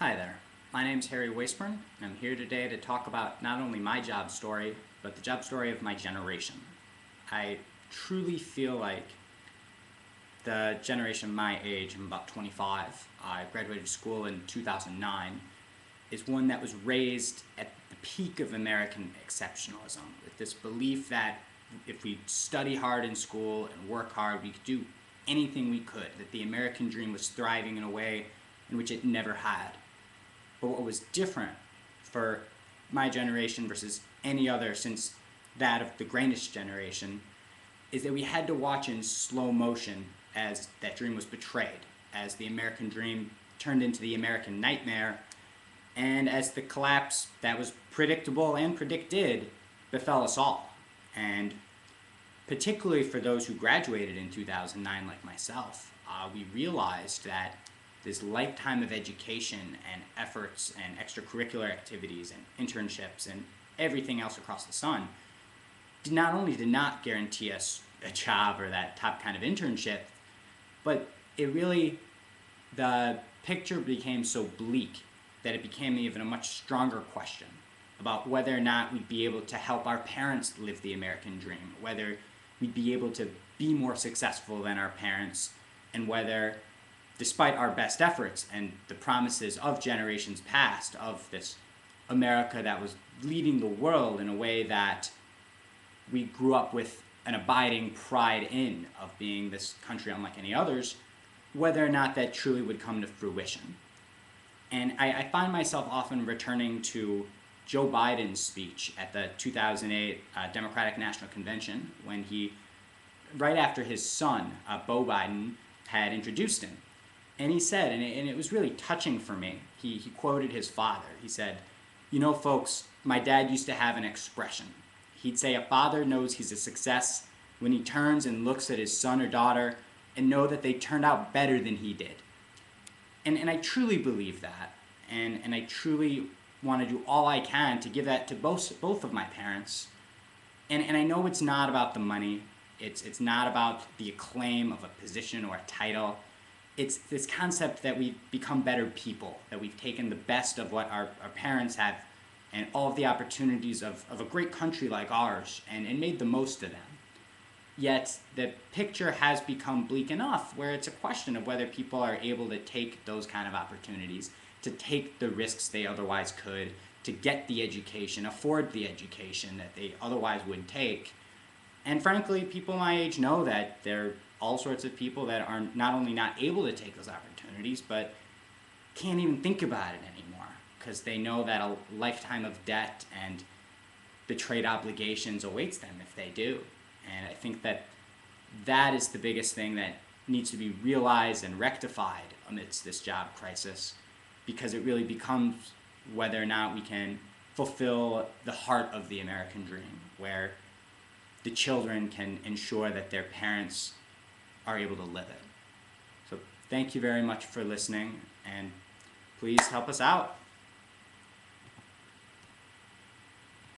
Hi there, my name's Harry Waceburn, and I'm here today to talk about not only my job story, but the job story of my generation. I truly feel like the generation my age, I'm about 25, I graduated school in 2009, is one that was raised at the peak of American exceptionalism, with this belief that if we study hard in school and work hard, we could do anything we could, that the American dream was thriving in a way in which it never had. But what was different for my generation versus any other since that of the greatest generation is that we had to watch in slow motion as that dream was betrayed, as the American dream turned into the American nightmare, and as the collapse that was predictable and predicted befell us all. And particularly for those who graduated in 2009 like myself, we realized that this lifetime of education and efforts and extracurricular activities and internships and everything else across the sun not only did not guarantee us a job or that top kind of internship, but the picture became so bleak that it became even a much stronger question about whether or not we'd be able to help our parents live the American dream, whether we'd be able to be more successful than our parents, and whether, despite our best efforts and the promises of generations past of this America that was leading the world in a way that we grew up with an abiding pride in, of being this country unlike any others, whether or not that truly would come to fruition. And I find myself often returning to Joe Biden's speech at the 2008 Democratic National Convention when he, right after his son, Beau Biden, had introduced him. And he said, and it was really touching for me, he quoted his father. He said, "You know, folks, my dad used to have an expression. He'd say a father knows he's a success when he turns and looks at his son or daughter and know that they turned out better than he did." And I truly believe that. And I truly want to do all I can to give that to both of my parents. And I know it's not about the money. It's not about the acclaim of a position or a title. It's this concept that we've become better people, that we've taken the best of what our parents have and all of the opportunities of a great country like ours and made the most of them. Yet the picture has become bleak enough where it's a question of whether people are able to take those kind of opportunities, to take the risks they otherwise could, to get the education, afford the education that they otherwise would take. And frankly, people my age know that there are all sorts of people that are not only not able to take those opportunities, but can't even think about it anymore because they know that a lifetime of debt and betrayed obligations awaits them if they do. And I think that that is the biggest thing that needs to be realized and rectified amidst this job crisis, because it really becomes whether or not we can fulfill the heart of the American dream, where the children can ensure that their parents are able to live it. So thank you very much for listening, and please help us out.